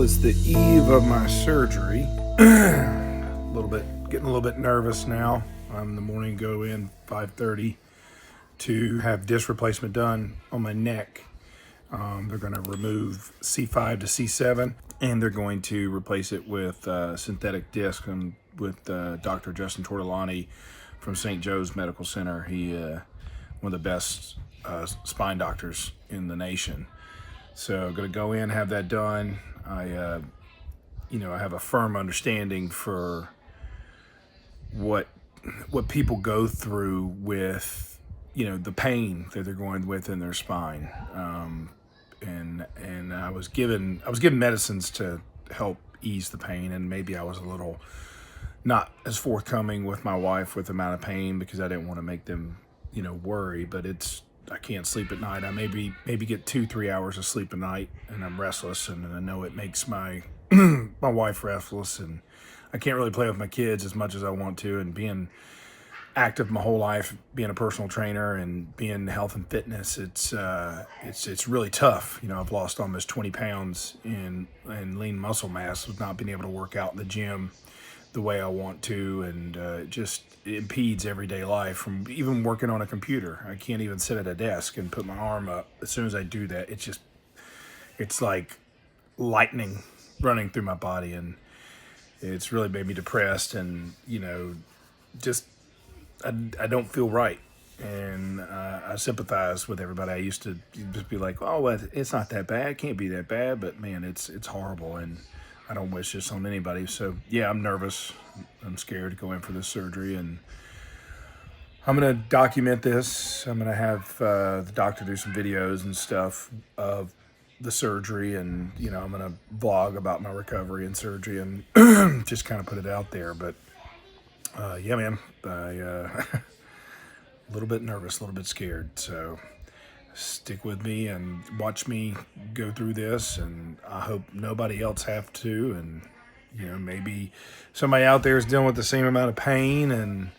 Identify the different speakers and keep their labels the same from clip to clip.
Speaker 1: it's the eve of my surgery. Getting a little bit nervous now. In the morning, go in 5:30 to have disc replacement done on my neck. They're going to remove C5 to C7, and they're going to replace it with synthetic disc, and with Dr. Justin Tortolani from St. Joe's Medical Center. He one of the best spine doctors in the nation. So I'm going to go in, have that done. I have a firm understanding for what people go through with, the pain that they're going with in their spine. And I was given medicines to help ease the pain, and maybe I was a little not as forthcoming with my wife with the amount of pain because I didn't want to make them, worry. But I can't sleep at night. I maybe get 2-3 hours of sleep a night, and I'm restless, and I know it makes my my wife restless, and I can't really play with my kids as much as I want to. And being active my whole life, being a personal trainer and being in health and fitness, it's really tough. I've lost almost 20 pounds in lean muscle mass with not being able to work out in the gym the way I want to, and it just impedes everyday life. From even working on a computer, I can't even sit at a desk and put my arm up. As soon as I do that, it's like lightning running through my body, and it's really made me depressed, and I don't feel right. And I sympathize with everybody. I used to just be like, oh, well, it's not that bad, it can't be that bad, but man, it's horrible, and I don't wish this on anybody. So yeah, I'm nervous. I'm scared to go in for this surgery, and I'm gonna document this. I'm gonna have the doctor do some videos and stuff of the surgery, and I'm gonna vlog about my recovery and surgery, and just kind of put it out there. But yeah, man, a little bit nervous, a little bit scared. So stick with me and watch me go through this, and I hope nobody else have to. And maybe somebody out there is dealing with the same amount of pain, and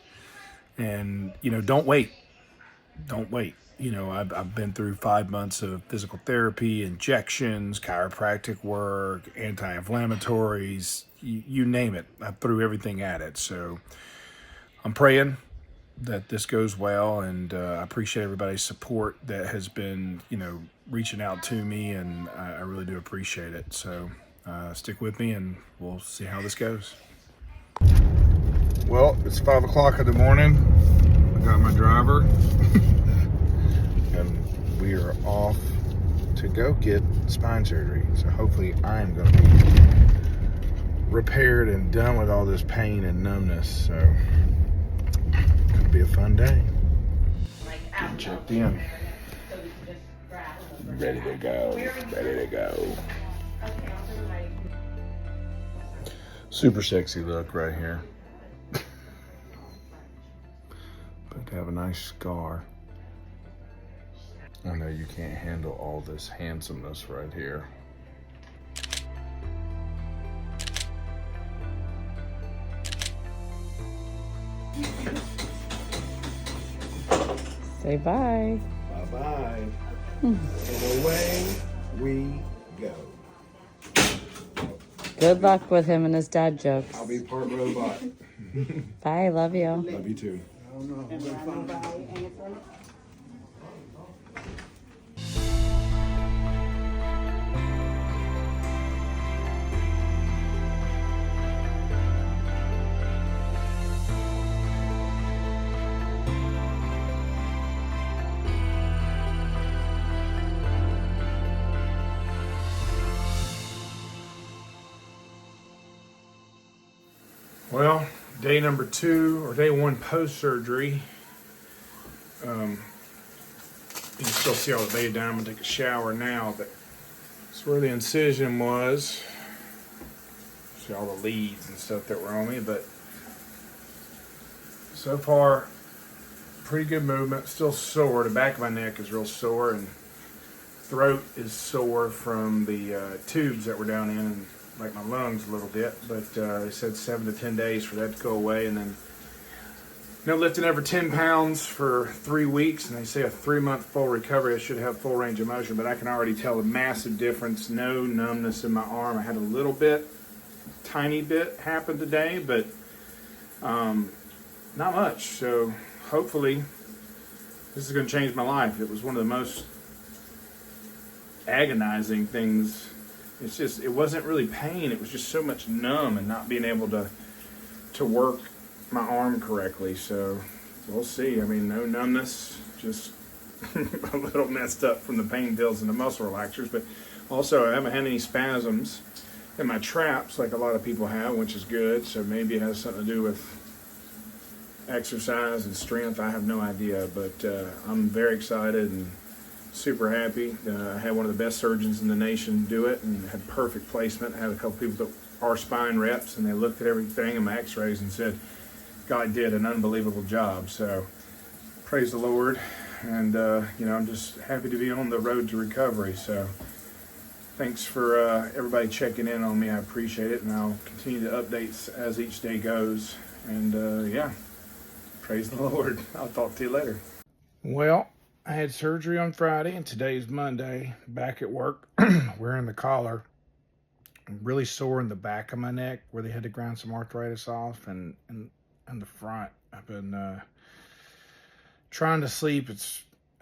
Speaker 1: don't wait. I've been through 5 months of physical therapy, injections, chiropractic work, anti-inflammatories, you name it. I threw everything at it. So I'm praying that this goes well, and I appreciate everybody's support that has been, reaching out to me, and I really do appreciate it. So stick with me, and we'll see how this goes. Well, it's 5 o'clock in the morning. I got my driver, and we are off to go get spine surgery. So hopefully I'm going to be repaired and done with all this pain and numbness. So it'll be a fun day. Getting checked in. Ready to go. Super sexy look right here. But to have a nice scar. I know you can't handle all this handsomeness right here.
Speaker 2: Say bye.
Speaker 1: Bye-bye. And away we go.
Speaker 2: Good luck with him and his dad jokes.
Speaker 1: I'll be part robot.
Speaker 2: Bye, love you.
Speaker 1: Love you too. Well, day number 2, or day 1 post-surgery. You can still see all the baby down. I'm gonna take a shower now, but that's where the incision was. See all the leads and stuff that were on me, but so far, pretty good movement. Still sore. The back of my neck is real sore, and throat is sore from the tubes that were down in, and like my lungs a little bit, but they said 7 to 10 days for that to go away, and then No lifting over 10 pounds for 3 weeks, and they say a 3-month full recovery. I should have full range of motion, but I can already tell a massive difference. No numbness in my arm. I had a little bit, tiny bit happen today, but not much. So hopefully this is going to change my life. It was one of the most agonizing things. It's just, it wasn't really pain. It was just so much numb and not being able to work my arm correctly. So we'll see. I mean, no numbness, just a little messed up from the pain pills and the muscle relaxers, but also I haven't had any spasms in my traps like a lot of people have, which is good. So maybe it has something to do with exercise and strength. I have no idea, but I'm very excited and super happy. I had one of the best surgeons in the nation do it and had perfect placement. I had a couple people that are spine reps, and they looked at everything in my x-rays and said, God did an unbelievable job. So praise the Lord. And, I'm just happy to be on the road to recovery. So thanks for everybody checking in on me. I appreciate it. And I'll continue to update as each day goes. And, praise the Lord. I'll talk to you later. Well, I had surgery on Friday, and today's Monday. Back at work, wearing the collar. I'm really sore in the back of my neck where they had to grind some arthritis off, and the front. I've been trying to sleep.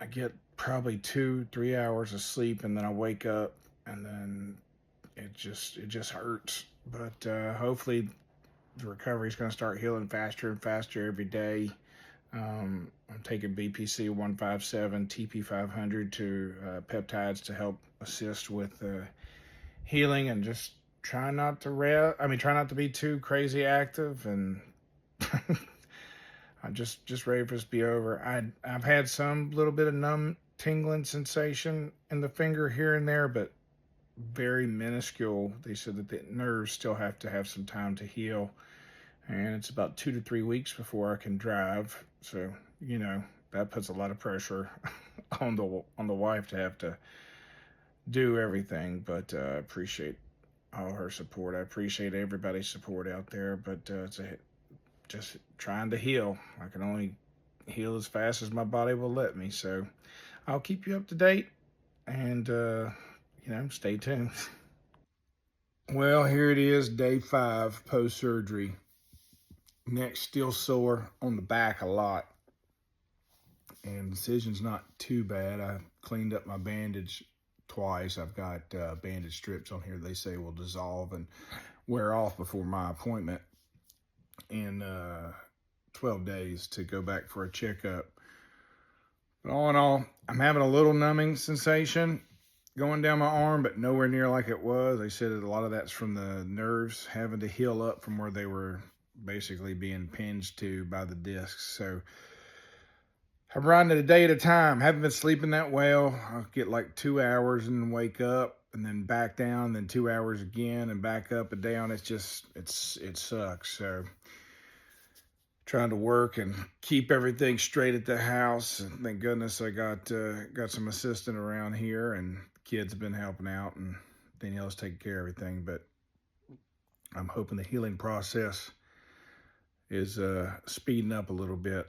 Speaker 1: I get probably 2-3 hours of sleep, and then I wake up, and then it just hurts. But hopefully the recovery is going to start healing faster and faster every day. I'm taking BPC 157, TP 500 to peptides to help assist with healing, and just try not to be too crazy active, and I'm just ready for this to be over. I've had some little bit of numb tingling sensation in the finger here and there, but very minuscule. They said that the nerves still have to have some time to heal, and it's about 2 to 3 weeks before I can drive. So, that puts a lot of pressure on the wife to have to do everything, but I appreciate all her support. I appreciate everybody's support out there, but it's just trying to heal. I can only heal as fast as my body will let me. So I'll keep you up to date, and stay tuned. Well, here it is, day 5 post-surgery. Neck still sore on the back a lot, and incision's not too bad. I cleaned up my bandage twice. I've got bandage strips on here they say will dissolve and wear off before my appointment in 12 days to go back for a checkup. But all in all, I'm having a little numbing sensation going down my arm, but nowhere near like it was. They said that a lot of that's from the nerves having to heal up from where they were basically being pinched to by the discs. So I'm riding it a day at a time. Haven't been sleeping that well. I'll get like 2 hours and then wake up, and then back down, then 2 hours again, and back up and down. It sucks. So trying to work and keep everything straight at the house. And thank goodness I got some assistant around here, and kids have been helping out, and Danielle's taking care of everything. But I'm hoping the healing process is speeding up a little bit.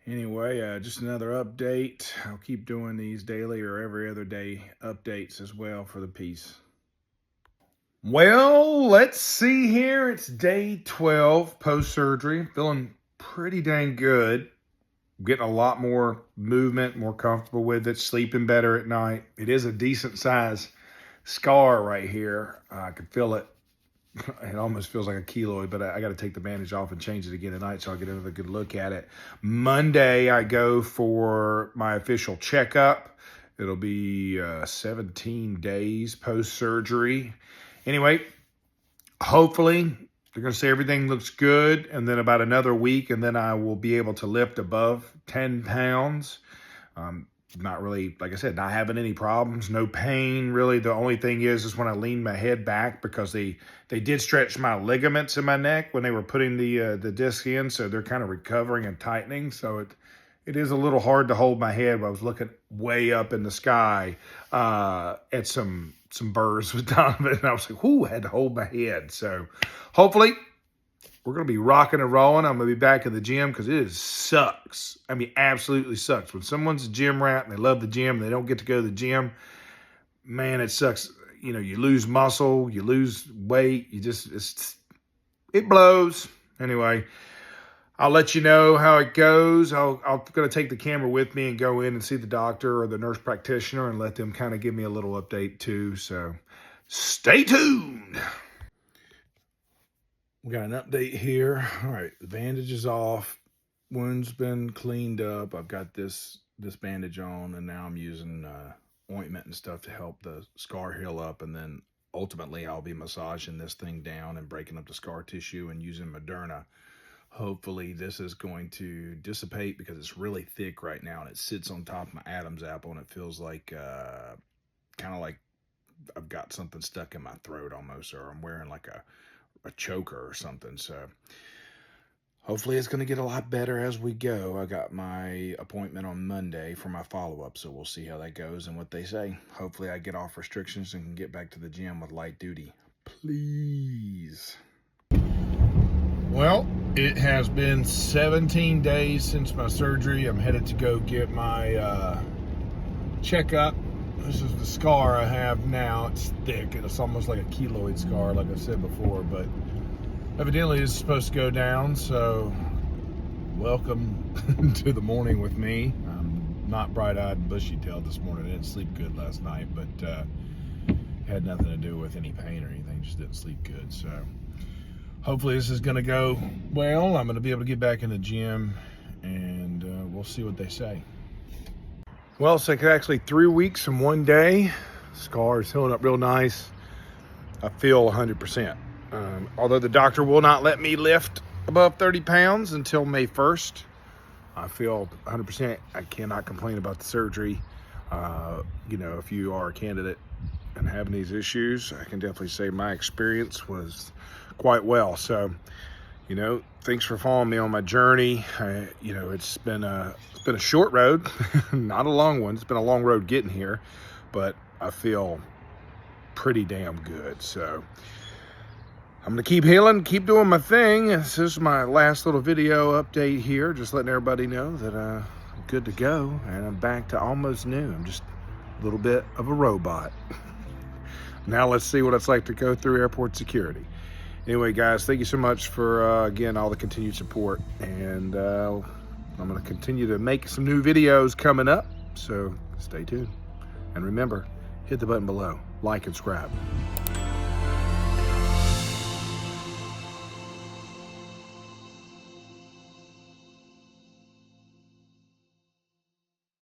Speaker 1: Anyway, just another update. I'll keep doing these daily or every other day updates as well for the piece. Well, let's see here. It's day 12 post-surgery. Feeling pretty dang good. Getting a lot more movement, more comfortable with it, sleeping better at night. It is a decent size scar right here. I can feel it. It almost feels like a keloid, but I got to take the bandage off and change it again tonight so I'll get another good look at it. Monday, I go for my official checkup. It'll be 17 days post-surgery. Anyway, hopefully they're going to say everything looks good, and then about another week, and then I will be able to lift above 10 pounds. Not really, like I said, not having any problems, no pain really. The only thing is when I lean my head back, because they did stretch my ligaments in my neck when they were putting the disc in, so they're kind of recovering and tightening. So it is a little hard to hold my head. I was looking way up in the sky at some birds with Donovan, and I was like, whoo, I had to hold my head. So hopefully we're going to be rocking and rolling. I'm going to be back in the gym because it sucks. I mean, absolutely sucks. When someone's a gym rat and they love the gym and they don't get to go to the gym, man, it sucks. You know, you lose muscle, you lose weight, it blows. Anyway, I'll let you know how it goes. I'm going to take the camera with me and go in and see the doctor or the nurse practitioner and let them kind of give me a little update too. So stay tuned. We got an update here. All right, the bandage is off. Wound's been cleaned up. I've got this bandage on, and now I'm using ointment and stuff to help the scar heal up, and then ultimately I'll be massaging this thing down and breaking up the scar tissue and using Moderna. Hopefully this is going to dissipate because it's really thick right now and it sits on top of my Adam's apple and it feels like kind of like I've got something stuck in my throat almost, or I'm wearing like a choker or something. So hopefully it's going to get a lot better as we go. I got my appointment on Monday for my follow-up, so we'll see how that goes and what they say. Hopefully I get off restrictions and can get back to the gym with light duty. Please. Well, it has been 17 days since my surgery. I'm headed to go get my checkup. This is the scar I have now. It's thick. It's almost like a keloid scar, like I said before, but evidently it's supposed to go down, so welcome to the morning with me. I'm not bright-eyed and bushy-tailed this morning. I didn't sleep good last night, but had nothing to do with any pain or anything. Just didn't sleep good, so hopefully this is going to go well. I'm going to be able to get back in the gym, and we'll see what they say. Well, it's like actually 3 weeks and 1 day. Scar is healing up real nice. I feel 100%. Although the doctor will not let me lift above 30 pounds until May 1st, I feel 100%. I cannot complain about the surgery. You know, if you are a candidate and having these issues, I can definitely say my experience was quite well. So, you know, thanks for following me on my journey. You know, it's been a short road, not a long one. It's been a long road getting here, but I feel pretty damn good. So I'm going to keep healing, keep doing my thing. This is my last little video update here, just letting everybody know that I'm good to go, and I'm back to almost new. I'm just a little bit of a robot. Now let's see what it's like to go through airport security. Anyway, guys, thank you so much for, again, all the continued support. And I'm going to continue to make some new videos coming up, so stay tuned. And remember, hit the button below, like and subscribe.